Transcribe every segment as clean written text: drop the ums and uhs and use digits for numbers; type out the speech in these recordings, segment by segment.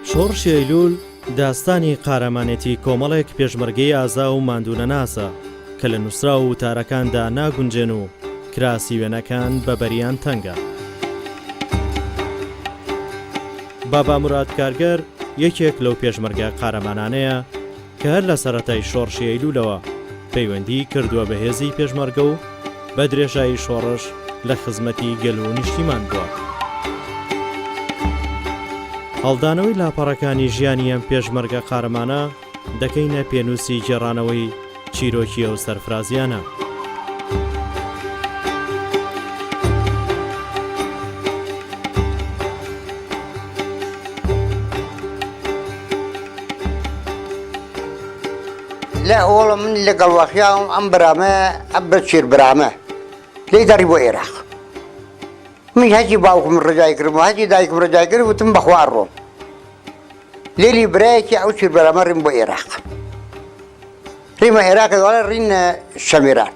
شۆڕشی ئەیلول داستانی قارەمانێتی کۆمەڵێک پێشمەرگەی ئازا و ماندوونەناسە کە لە نووسرا و وتارەکاندا ناگونجێن و کراسی وێنەکان بە بەریان تەنگە. بابا موراد کارگەر یەکێک لەو پێشمەرگە قارەمانانەیە کە هەر لە سەرەتای شۆڕشی ئەیلولەوە پەیوەندی کردووە بە هێزی پێشمەرگە و بە درێژایی شۆڕش لە خزمەتی گەل و نیشتیمان بووە. هەڵدانەوەی لاپەڕەکانی ژیانی ئەم پێشمەرگە قارەمانە دەکەینە پێنووسی گێڕانەوەی چیرۆکیە و سەرفرازیانە. لا والله من لەگەڵ وەخیاوم ئەم برامە ئەم بەچیر برامە لێی دەڕی بۆ عێراق. من هەجی باوکم ڕجای کردم و هەجی دایکم ڕجای کرد وتم بەخوا ڕۆم. لێلی برایەکی ئەو چیر برامە ڕیم بۆ عێراق. ڕیمە عێراق دوڵە ڕینە شەمیران.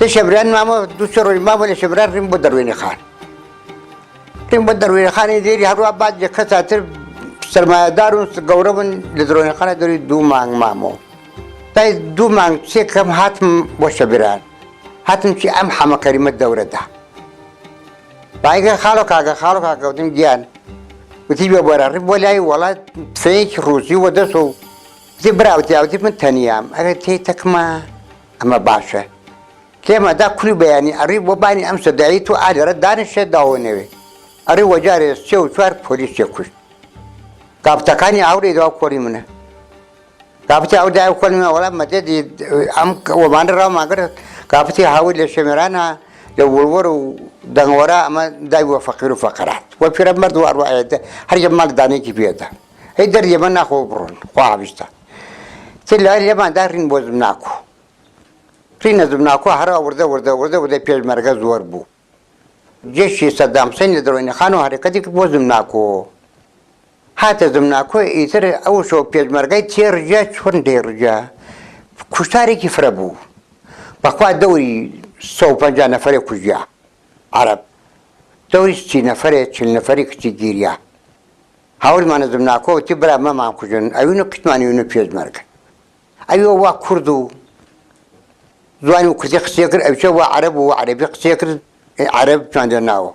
لە شەمیران مامە دوو سێ ڕۆژ مامە لە شەمیران ڕیم بۆ دەروێنی خان. ڕیم بۆ دەروێنی خانی لێری هەروە بعد کەساتر سەرمایەدار و گەورە بوون لە دەروێنی خانە دەروی دوو مانگ مامەوە. تای دوو مانگ سێ کەم هاتم بۆ شەمیران. هاتم چی ئەم حەمە کەریمە دەورەدا. بايقى خالك هذا خالك هذا ودين جيان وتيجي برا ولا ولا فيك روسي ودسو تبراوتي أو تبن تنيام أنا تيتك ما أما باشا كما دا كل بياني أريد وباني أمس دعيتو على ردان الشيء داوني أريد وجاري شو شوار بوليس يكوش قابتكاني أوري دوا كوري منه قابتي أودي أو كل ما ولا مدد أم ومان رام أقدر قابتي حاول لشمرانا لولور ودنورا أما دايوا فقير وفقرات وفي رمضان دوار واحد هر جمال داني كبيرة هيدر يمنا خوبرون خوابشتا تلا اليمن دارين بوزمناكو رين زمناكو هرا ورده بيج مركز وربو جيش صدام حسين دروني خانو حركتي بوزمناكو هات زمناكو يتر او شو بيج مركز تيرجا شون ديرجا كشتاري كيفربو بقوا دوري 150 نفر کجیا عرب دوري 60 نفر 40 نفر کجیریا هاول ما نظمناكو تبرا ما کجن ايونو كتماني يونو پیش مرگ ايو وا كردو زوانو كردي قسيكر ابشو وا عرب و عربي قسيكر عرب چاندناو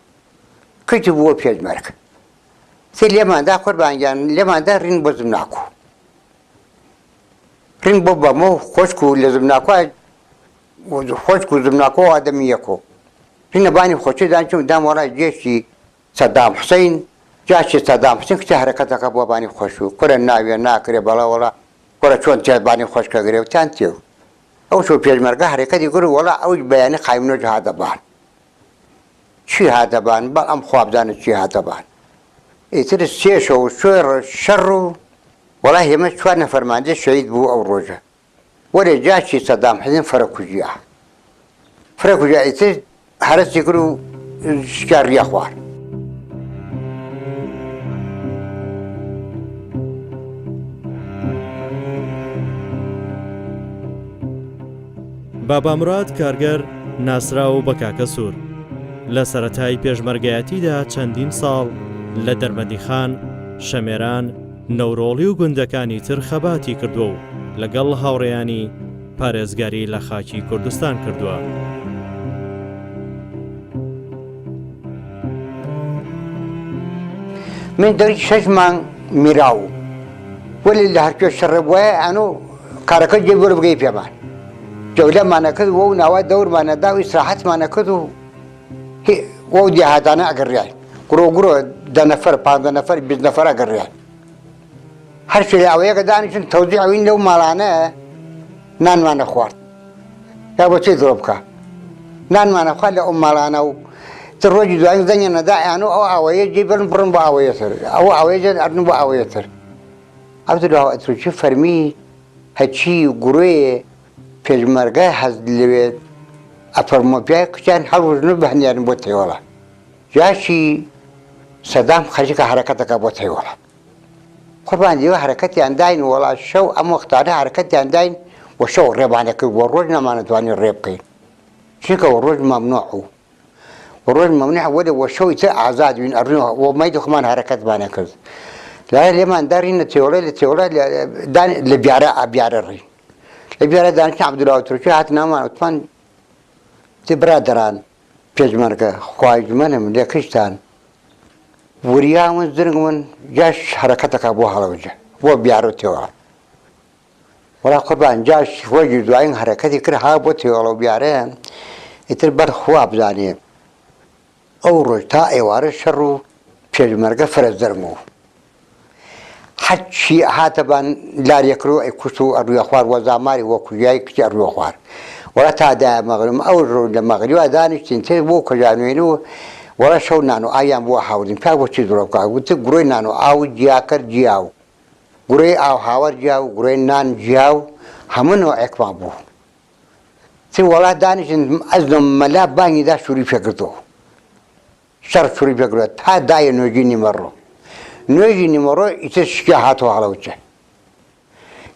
كتبو پیش مرگ سليما دا قربان جان لما دا رين بزمناكو رين بابا مو خوشكو لزمناكو خوشكو زمناكو آدميكو هنا باني خوشي دانشو دام ورا جيشي صدام حسين جاشي صدام حسين كتا حركتك ابو باني خوشو كورا ناوية ناكري بلا ولا كورا چون تياد باني خوش كغريو تانتيو او شو بيج مرقا حركتي يقولوا ولا اوج بياني قايمنو هذا بان شي هذا بان بل ام خواب دان شي هذا بان يتر السيشو شور شرو والله يمش شوار نفر ماندي شهيد بو او روجه ولا جاشي صدام حسين فرقوجيا يتر هرس يقولوا شكار يا اخوان بابا موراد کارگەر ناسراو بە کاکە سوور لە سەرەتای پێشمەرگایەتیدا چەندین ساڵ لە دەرمەندیخان شەمێران نەورۆڵی و گوندەکانی تر خەباتی کردووە و لەگەڵ هاوڕێیانی پارێزگاری لە خاکی کوردستان کردووە. من دەری 6 مانگ میراو وەلی لە هەرکوێ شەڕێ وایە ئەنوو کارەکە جێ وەرە بگەی پێمان جەولەمانە کرد وە ناوای دەورمانەدا و ئیسراحەتمانە کرد و وە دیهاتانە ئەگەڕیان گرۆ 10 نەفەر 15 نەفەر 20 نەفەر ئەگەڕیان هەر شوێ ئەوەیەکە دانیشتن تەوزیع ئەوین لەو ماڵانە نانمانە خوارد یا بۆ چی دڕۆ بکە نانمانە خوارد لە ئەو ماڵانە و تر ڕۆژی دوایین زەنگە نەدایان و ئەو ئاوەیە جێ بەرن بڕن بۆ ئاوەیەتر ئەو ئاوەیە جێ ئەرن بۆ ئاوەیەتر ئەوتر ئەتروچی فەرمی هەچی و گوڕێ پێشمەرگای حەز لەوێت ئەفەرمۆ پیای کچیان هەڵوژن بە هەندیان بۆ تێوەڵە جاشی سەدام خەریکە حرەکەتەکە بۆ تێوەڵە قوربان دیوە حرەکەتیان داین وەڵا شەو ئەم وەختانە حرەکەتیان داین و شەو ڕێبانە کرد وە ڕۆژ نەمانەتوانی ڕێ بکەین چونکە وە ڕۆژ مەمنوع و وە ڕۆژ مەمنوع وەدە وە شەوی تر ئازاد بین ئەڕنەوە وە مەی دخمان حرەکەتمانە کرد لا لێمان داری نەتێوەڵێ لە تێوەڵە لە بیارە ڕێ لە بیارە دانیشتن عەبدوڵڵا تورکی هات نامان وتمان تێ برادەران پێشمەرگە خوای گومەنم لێ کشتان وریا من زرنگ من جاش حرەکەتەکە بۆ هەڵەوجە بۆ بیارە تێوەڵە وەڵا قوربان جاش وەجی دوایین حرەکەتی کرد ها بۆ تێوەڵە و بیارەیە ئیتر بەر خوا بزانێ ئەو ڕۆژ تا ئێوارە شەڕ و پێشمەرگە فەرەزدەرمەوە حەچی هاتەبان لاریەکرۆ ئەی کوشت و ئەڕوویە خوار وە زاماری وە کوژایی کچی ئەڕووە خوار وەڵا تا دایە مەغرب ئەو ڕۆ لە مەغریبا دانیشتین تر بۆ کەژانوێن و وەڵا شەو نان و ئاویان بۆ هاوردین پیا بۆچی درۆ بکە گوتە گوڕۆی نان و ئاو جیاکرد جیاو گوڕۆی ئاو هاوەر جیاو گوڕۆی نان جیاو هەموو نەوەیەکمان بوو تر وەڵا دانیشتین ئەزنم مەلا بانگیدا شووری پێکردەوە شەڕ شووری پێکردووە تا دایە نوێژی نیمەڕۆ نوێژی نیمەڕۆ ئیتر شکیا هاتەوە هەڵەوجە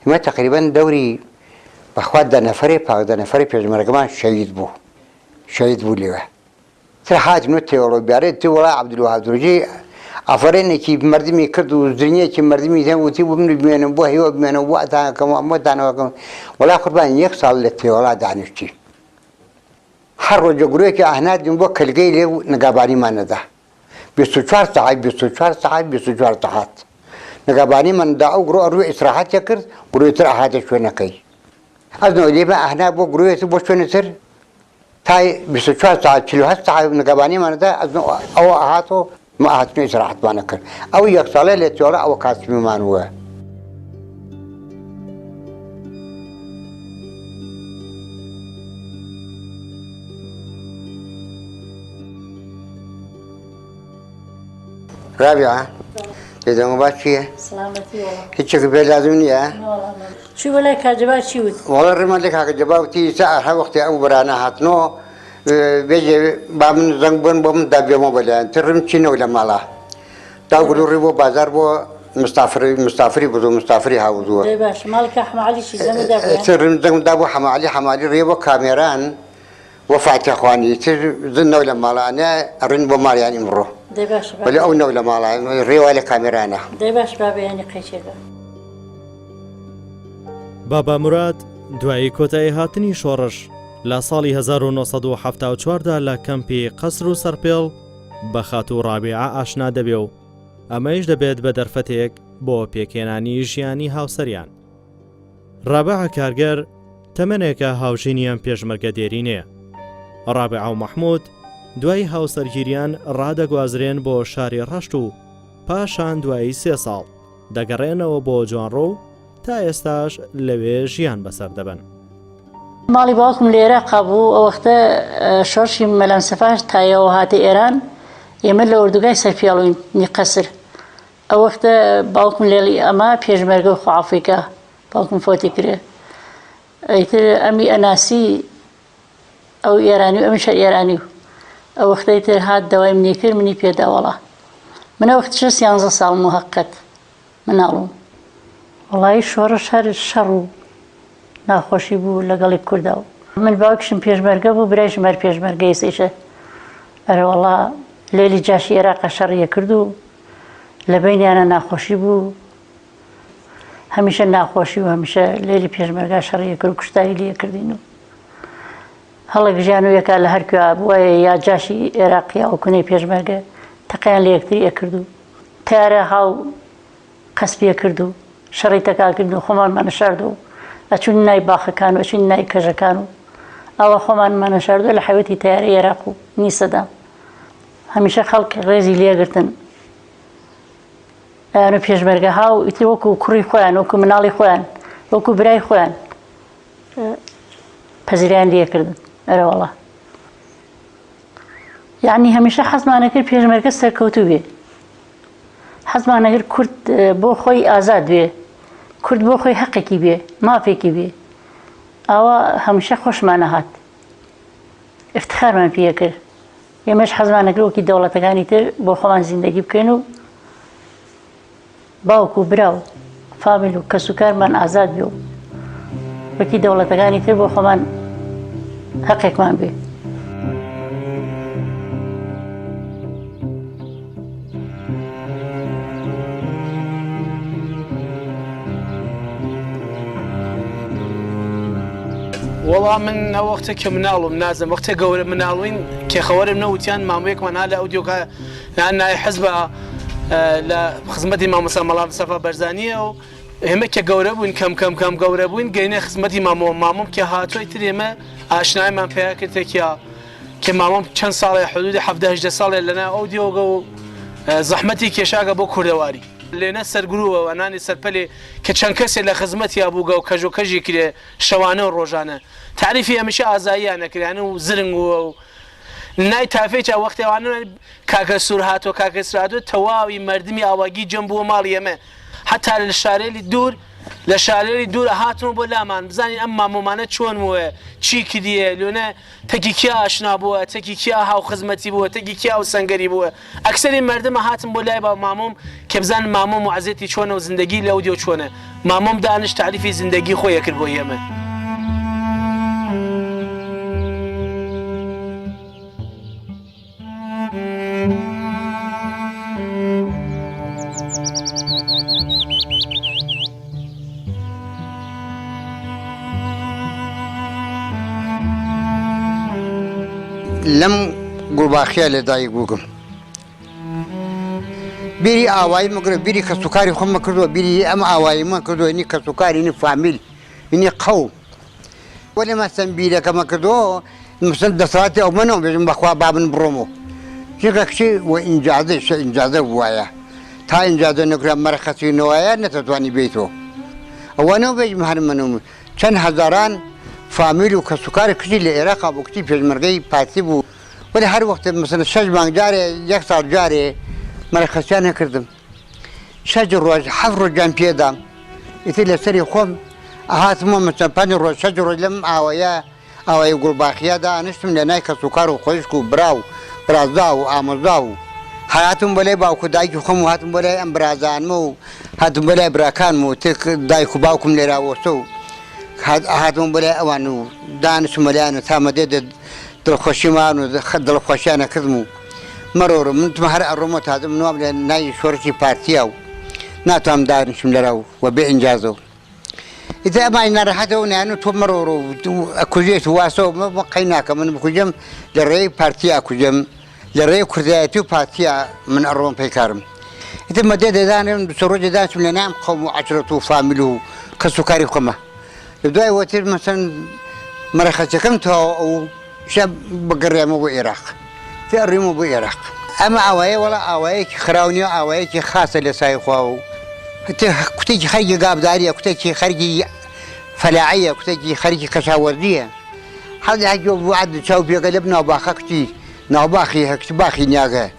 ئێمە تەقریبەن دەوری بەخوا دەنەفەرێ پاک دەنەفەری پێشمەرگەمان شەهید بوو لێوە تر هاتینەوە تێوەڵە بیارێت تێ وەڵا عەبدولوهاب تورکی ئەفەرێنێکی مردمی کرد و زرینیەکی مردمی هێن وتی بم بمێنم بۆ هێوە بمێنم بۆ ئەتانەکەم ئەمەتانەوەکەم وەڵا قوربان یەک ساڵ لە تێوەڵا دانیشتی هەر ڕۆژە گورۆیەکی ئاهنادین بۆ کەلگەی لێ نەگابانیمان نەدا 24 ساعت 24 ساعت 24 ساعت نەگابانیماندا ئەو گرۆ ئەڕووی ئیسراحەتێ کرد گرۆیتر ئاهاتە شوێنەکەی ئەزنەوە لێبە ئاهنا بۆ گرۆیەتر بۆ شوێنەتر تای 24 ساعت 48 ساعت نەگابانیمانەدا ئەوە ئاهاتەوە ما ئاهاتنی ئیسراحەتمانە کرد ئەو یەک ساڵە لێ تێوەڵە ئەوە کاسبیمان وە رابعة إذا ما باشية سلامتي والله هيك في لازمني شو ولا كجبات شو والله الرمال لك هذا جبابتي ساعة وقت أبو برانا هاتنو بيجي بامن زنبون بام دابيا ما بلان ترم تشينو ولا مالا تاقولوا ريبو بازار بو مستافري بدو مستافري هاوزوا اي باش مالك احمد علي شي زعما دابا ترم زنب دابو حمالي ريبو كاميران وفات اخواني زنو ولا مالا انا ارن بمال يعني مرو دي باش ولا أو ولا مالا ريوالي كاميرانا دي باش بابا يعني قيشيدا بابا مراد دوایی کۆتایی هاتنی شۆڕش لە ساڵی 1970دا لە کەمپی قەسر و سەرپێڵ بە خات و ڕابیعە ئاشنا دەبێ و ئەمەش دەبێت بە دەرفەتێک بۆ پێکێنانی ژیانی هاوسەریان. ڕابعە کارگەر تەمەنێکە هاوژینیان پێشمەرگە دێرینەیە. ڕابعە و مەحموود دوای هاوسەرگیریان ڕادەگوازرێن بۆ شاری ڕەشت و پاشان دوایی 3 ساڵ دەگەڕێنەوە بۆ جوانڕۆ و تا ئێستاش لەوێ ژیان بەسەر دەبن. ماڵی باوکم لە عێراقا بوو ئەو وەختە شۆڕشی مەلەمسەفاش تایەوە هاتە ئێران ئێمە لە ئوردوگای سەرپێڵوین قەسر ئەو وەختە باوکم لێڵی ئەمە پێشمەرگە و خوافریکا باوکم فۆتی کرێ ئەیتر ئەمی ئەناسی ئەو ئێرانی و ئەمیشە ئێرانی و ئەو وەختەی تر هات دەوای منی کرد منی پێداوەڵا منە وەختش 11 ساڵ موهەقەت مناڵم وەڵی شۆڕش هەر شەڕ و ناخۆشی بوو لەگەڵی کورداوە من باوکشم پێشمەرگە بوو برایشم هەر پێشمەرگەی سیشە ئەرەوەڵا لێلی جاشی عێراقا شەڕیە کرد و لە بینیانە ناخۆشی بوو هەمیشە ناخۆشی و هەمیشە لێلی پێشمەرگا شەڕیە کرد و کوشتایی لێ کردین و هەڵێک ژیان و یەکا لە هەرکوێ بووە یا جاشی عێراقیا و کونەی پێشمەرگە تەقیان لە یەکتری ئەکرد و تارە هاو قەسبیە کرد و شەڕی تەکاکرد و خۆمانمانە شارد و ئەچون نای باخەکان و ئەچون نای کەژەکان و ئەوە خۆمانمانە شاردووە لە حەوەتی تیارە عێراق و نیسەدام هەمیشە خەڵکی ڕێزی لێگرتن ئەیانە پێشمەرگە ها و ئیتر وەکو کوڕی خۆیان وەکو مناڵی خۆیان وەکو برای خۆیان پەزیریان لێکردن ئەرەوەڵا یعنی هەمیشە حەزمانە کرد پێشمەرگە سەرکەوتوو بێ حەزمانە کرد کورد بۆ خۆی ئازاد بێ کورد بۆ خۆی حەقێکی بێ مافێکی بێ ئەوە هەمیشە خۆشمانە هات افتخارمان پێ کرد ئێمەش حەزمانە کرد وەکی دەوڵەتەکانی تر بۆ خۆمان زیندگی بکەین و باوک و برا و فامیل و کەس و کارمان ئازاد بێ و وەکی دەوڵەتەکانی تر بۆ خۆمان حەقێکمان بێ والله من وقتك منالو منازم وقتك قول منالوين كخوارم نوتيان مامويك من هذا أوديوكا لأن حزب لخدمتي مع مساملا صفا برزانية هم كجوربون كم جوربون جينا خدمتي ماموم كهاتوي تريما آشناي من فيها كتكيا كماموم كان صار حدود 17 سال لنا أوديو زحمتي كشاقة بكردواري لنا سرقلوه وأناني سربلي كشان كسر لخدمتي أبوجا وكجو كجي كده شوانه وروجانه تعرفي مش أزايانا كده يعني وزرنغو نای تافیچ وقتی آنها کاکسور هاتو کاکسراتو تواوی مردمی آواگی جنبو مالیمه حتی لشارلی دور هاتون بولا من بزنین اما ممانه چون موه چی کدیه لونه تکی کیا آشنا بوه تکی کیا هاو خدمتی بوه تکی کیا هاو سنگری بوه اکثر مردم هاتون بولا با ماموم که بزن ماموم معزتی چونه و زندگی لودیو چونه ماموم دانش تعریفی زندگی خویه کرد بویمه لم قرباخيا لداي بوكم بيري آواي مقرب بيري كسكاري خم كردو بيري أم آواي ما كردو إني كسكاري إني فاميل إني قوم ولا ما سنبيلا كما كردو مثلا دساتي أو منهم بيجون بخوا بابن برومو شيء وإنجازه شيء إنجازه بوايا تا إنجازه نقرأ مرخصي نوايا نتتواني بيتو أوانو بيج مهر منهم كان هزاران فاميل وكسكاري كتير لإراق أبو كتير في المرقي باتيبو ولا هر وقت مثلا شجبان جاري يكسر جاري مرخصيان كردم شجر روز حفر جان بيدام يتلي سري خوم هات مو مثلا باني روز شجر لم آويا يقول باخيا دا نشتم لناي كسكار وخوشكو برازاو آمزاو حياتهم بلاي باوكو دايكو خمو هاتم بلاي ام برازان مو هاتم بلاي براكان مو تك دايكو باوكم لراوسو هاتم بلاي اوانو دانش مليانو ثامدد دلخوشيمانو دلخوشيانا كذمو مرور من تمهر الرموت هذا من وابل ناي شورتي بارتياو ناتهم دانشم لراو وبإنجازو إذا ما ينرحته نحن تمرروا أكوجيت واسو ما قيناك من بكوجم لري بارتيا كوجم لري كردياتو بارتيا من أروم بيكارم إذا ما ده دان بسروج دان من نام قوم عشرة فاميلو كسكري قمة بدأ وتر مثلا مرخص كم أو شاب بقرية مو بعراق في الريمو بعراق أما عواي ولا عواي خراوني عواي خاصة لسايقواو كنتي خارجي قاب دارية كنتي خارجي فلاعية كنتي خارجي كشاوردية هذا حاجة وعد شاو بيقلبنا وباخكتي نوباخي هكت باخي نياغا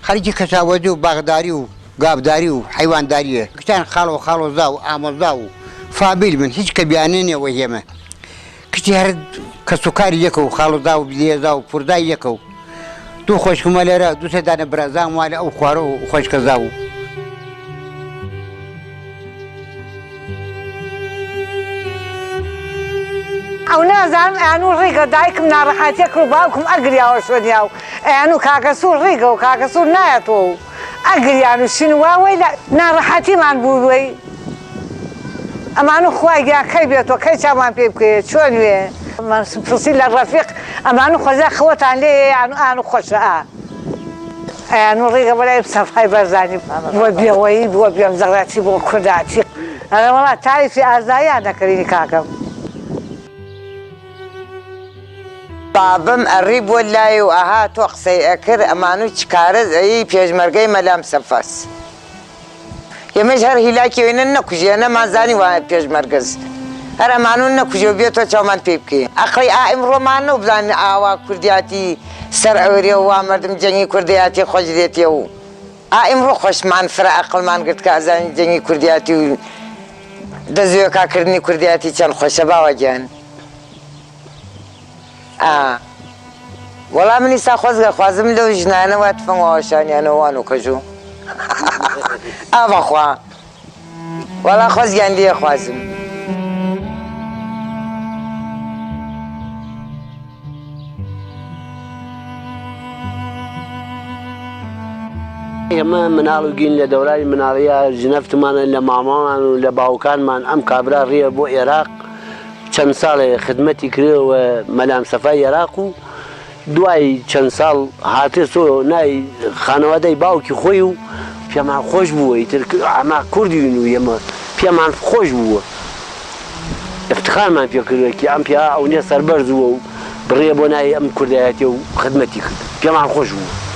خارجي كشاوردي وباغداري وقاب داري وحيوان دارية كتان خالو زاو عامل زاو فابيل من هيك كبيانين وهيما كتي هرد كسكاري يكو خالو زاو بدي زاو فرداي يكو دو خوش كماليرا دو سدان برازان مالي او خوارو خوش كزاو أو نازم أنو ريقة دايكم نارحاتيك رباكم أقريا وشونياو أنو كاكسور ريقة وكاكسور نايتو أقريا أنو شنوا ويلا نارحاتي من بولوي أما أنو خواجا كيبيتو كي شامان بيبكي شونيوي من فصيل الرفيق أما أنو خوزا خوات عليه أنو خوشا أنو ريقة ولا يبصفحي برزاني وبيوي وبيوم زغراتي وكرداتي أنا والله تعرفي أزايا أنا كريني كاكم بابم الريب والله وأها توقسي أكر أمانو تشكارز أي بيجمرجي ملام سفاس يمجهر هلاكي وين نكوجي أنا ما زاني وها بيجمرجز هر أمانو نكوجي بيتو شومان بيبكي أخي آئم رومانو بزان آوا كردياتي سرعوري وامردم جنگي كردياتي خوجديتي و آئم رو خوش مان فرا أقل مان قلت كازان جنگي كردياتي دزيو كاكرني كردياتي چان خوش باوجان والله مني ساخوزغ خوازم لو جنانه واتفن واشاني انا وانو كجو ابا والله خوزغ عندي خوازم ما منالو جين لدولاي مناليا جنفت مان لمامان ولباوكان مان ام كابرا ريا بو عراق چەند ساڵێ خدمەتی کردەوە مەلام سەفای عێراق و دوای چەند ساڵ هاتێ سۆ نای خانەوادەی باوکی خۆی و پێمان خۆش بووە ئیتر ئەما کوردین و ئێمە پێمان خۆش بووە افتخارمان پێ کردوەکی ئەم پیا ئەوەیە سەربەرز بووە و بڕێ بۆ نای ئەم کوردایەتێ و خدمەتی کرد پێمان خۆش بووە.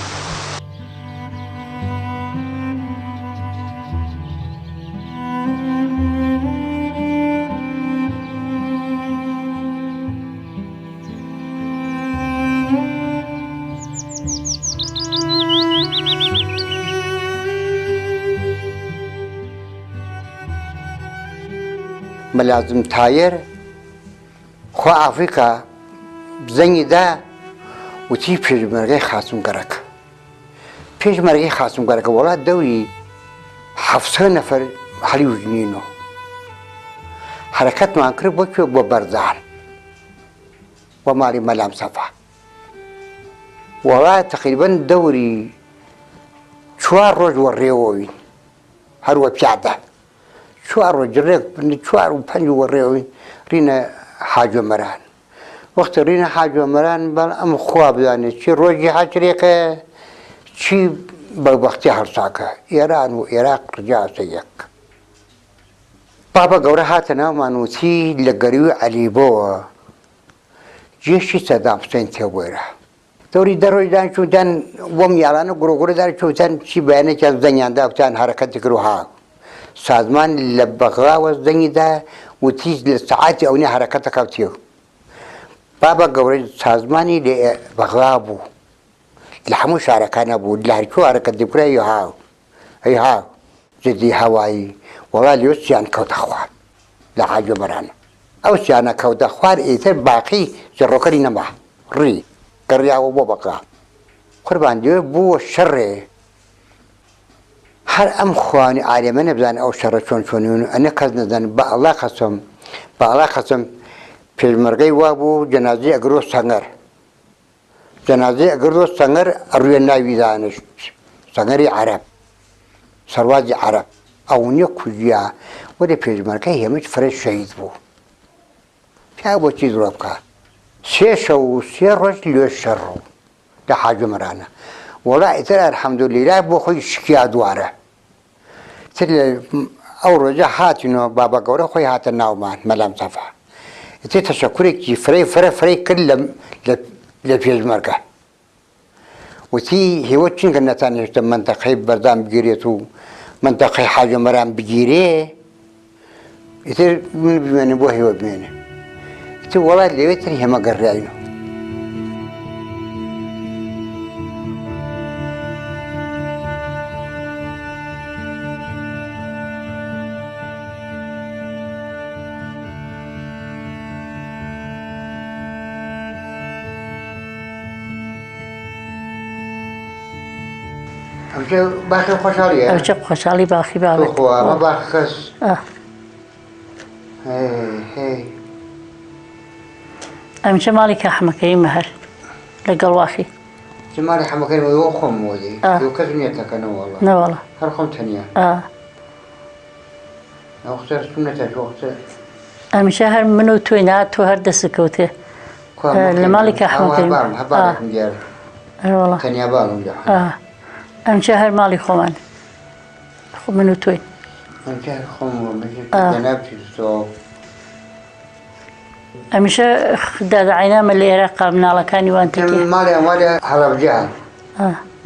مەلازم تایر خۆ ئافریقا بزەنگیدا وتی پێشمەرگەی خاچوونگەرەکە پێشمەرگەی خاچوونگەرەکە وڵات دەوری 700 نەفەر هەڵی وژنینەوە حرەکەتمان کرد بۆکوێ بۆ بەردان بۆ ماڵی مەلام سەفا وڵات تقریبەن دەوری 4 ڕۆژ وەڕێوەوین هەروە پیادە 4 ڕۆژ ڕێک 4 و 5 وەڕێوین ڕینە حاجۆمەران وەختە ڕینە حاجۆمەران بەڵ ئەم خوا بزانێت چی ڕۆژی حاجرێکە چی بەڵبەختی هەڵساکە ئێران و عێراق ڕجاسە یەک بابە گەورە هاتە ناومان وتی لە گەروی عەلیبۆوە جێشی سەدام حوسێن تێبوویرە دەوری دەڕۆژدان چوتان وەم یاڵانە گوڕگوڕدار چوتان چی بەیانێکیان زەنگیاندا وتیان هەرەکەتی کرد و ها سازمان لە بەغاوە زەنگیدا وتی لە سەعاتی ئەوەی هەرەکەتە کەوتیە بابە گەورەی سازمانی لە بەغا بوو لە هەموو شارەکانە بوو لە هەرکوو هەرەکەتی بکرا هاو ئەی هاو جدی هەوایی وەڵا لێ سییان کەوتە خوار لە حاجۆمەرانە ئەو سییانە کەوتە خوار ئیتر باقی جڕۆکەری نەما ڕی گەڕیاوە بۆ بەغا قوربان دیوێ بووە شەڕێ هەر ئەم خوانی عالێمە نەبزانێت ئەو شەڕە چۆن چۆنیون ئەنە کەس نەزانێت بە ئەڵڵا قەسەم بە ئەڵڵا قەسەم پێشمەرگەی وا بوو جەنازەی ئەگرۆ سەنگەر جەنازەی ئەگرۆ سەنگەر ئەڕوێ ناوی دانیشت سەنگەری عەرەب سەروازی عەرەب ئەوەنیە کوژیا وەرە پێشمەرگەی هێمەی فرە شەهید بوو پیا بۆچی درۆ بکە 3 شەو و 3 ڕۆژ لێ شەڕ لە حاجۆمەرانە وەڵا ئیتر ئەلحەمدولیلا بۆ خۆی شکیا دوارە تر ئەو ڕۆژە هاتینەوە بابە گەورە خۆی هاتە ناومان مەلام سەفا ئیتر تەشەکورێکی فرەی کرد لە پێشمەرگە وتی هێوە چونکە نەتانێشتە منتەقەی بەردام بگیرێت و منتەقەی حاجۆمەران بگیرێ ئیتر من بمێنێ بۆ هێوە بمێنێ ئیتر وەڵات لەوێ تر هێمە گەڕایینەوە باخی خۆشحاڵیە ئەوچە خۆشحاڵی باخی باوێت ئەمە باخی کەس ئەمچە ماڵی کاحمەکەی مەهەر لەگەڵ واخی ماڵی حەمەکەیەوە خۆم وەدی کەس نیەتەکەنەوە نەوەڵە هەر خۆم تەنیا ئەوختە سونەتە وەختە ئەمیشە هەر من و تۆی نات تۆ هەر دەست کەوتێ لە ماڵی کاحمەکەی تەنیا باڵم ئەمچە هەر ماڵی خۆمان خۆ من و تۆی ئەمیشە دادەعینامە لە عێراق مناڵەکانی وان تێکێ ماڵی ئەمالە هەڵەبجان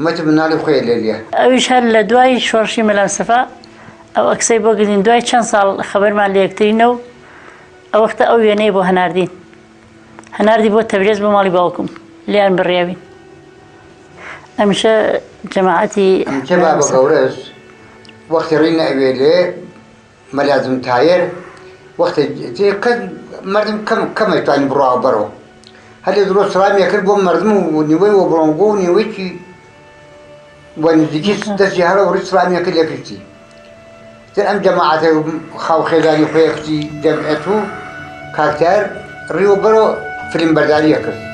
مەتە مناڵی خۆی لێ ئەویش هەر لە دوای شۆڕشی مەلام سەفا ئەو ئەکسەی بۆ گرین دوای چەند ساڵ خەبەرمان لە یەکترینەوە ئەو وەختە ئەو وێنەی بۆ هەناردین هەناردی بۆ تەبرێز بۆ ماڵی باوکم لیان بڕیاوین ئەمیشە جەماعەتی بابە گەورەس وەختی ڕینە ئەوێ لێ مەلازم تایر وەختی مردم کەم ئەتوانی بڕاوە بەرەوە هەلێ درۆ سڵامیە کرد بۆ مردم و نیوەی وە بڕۆنگۆ و نیوەیکی بۆ نزیکی دەستی هەرە وڕی سڵامیە کرد لە پشتی تر ئەم جەماعەتە خاو خێزانی خۆی کچی جەمعەت و کاکتار ڕیوە بەرەوە فیلم بەرداریە کرد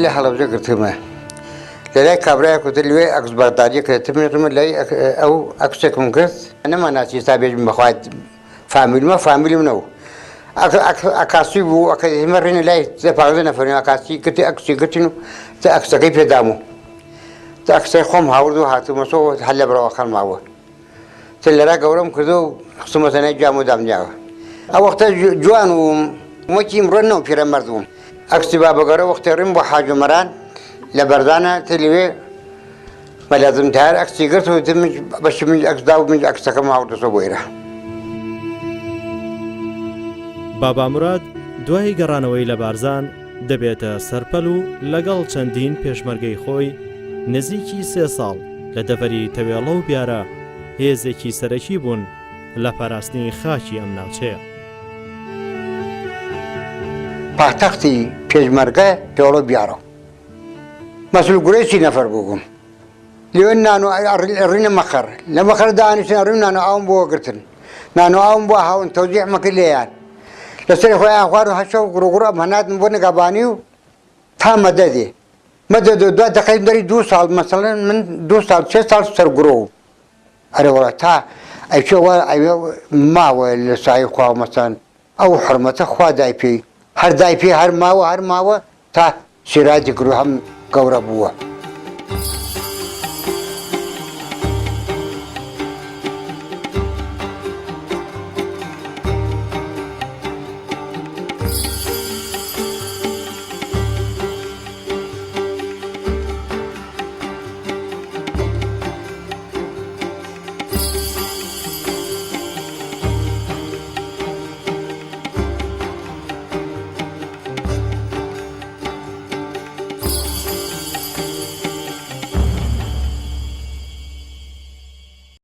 لە هەڵەبجە گرتمە لە لای کابرای کوتە لێ ئەکس بەرداری کردتمە لای ئەو ئەکسێکم کرد نەما ناچی تا بێژم بەخوات فامیلمە فامیلی منەوە ئەکاسی بوو ئەکەمە ڕێنە لای پاغدە نەفەرین ئەکاسی گرتی ئەکسی گرتین و تا ئەکسەکەی پێدام و تا ئەکسەی خۆم هاورد و هاتومەسەوە هەل لە بەرەوە خەڵماوە تا لەرا گەورەم کردو و خستومەتەنای جام و دامنیاوە ئەو وەختە جوان و وەکی ئمڕۆنەوە پیرەمەرد بووم ئەکسی بابەگەرە وەختێ ڕیم بۆ حاجمەران لە بەردانە تا لەوێ مەلازمتار ئەکسی گرت و بەشی من ئەکسدا و من ئەکسەکەم هاوردەسەوە بۆ ئێرە بابا مراد دوای گەڕانەوەی لە بارزان دەبێتە سەرپەل و لەگەڵ چەندین پێشمەرگەی خۆی نزیکی 3 ساڵ لە دەڤەری تەوێڵە و بیارە هێزێکی سەرەکی بوون لە پاراستنی خاکی ئەم ناوچەیە. پایتەختی پێشمەرگە تەوێڵە و بیارە مەسئول گورەی نەفەر بووم لێوێ نانۆ ڕینە مەخەر لە مەخەر دانیشتن ڕین نانۆ ئاوم بۆ گرتن نانۆ ئاوم بۆ هاون تەوزیع مەکرد لێیان لەسەری خۆیان خوار و هەشە و گوڕگوڕە هەناتن بۆ نەگابانی و تا مەدەدێ مەدەد و دوا دەقەی دەری 2 ساڵ مەسەڵەن من 2 ساڵ 3 ساڵ سەرگوڕە و ئەرەوە تا ئەیچەوە ماوە لە سای خوا مەسەن ئەو حرمەتە خوا دای پێی هەر دای پێی هەر ماوە تا سیراتی کرد و هەم گەورە بووە.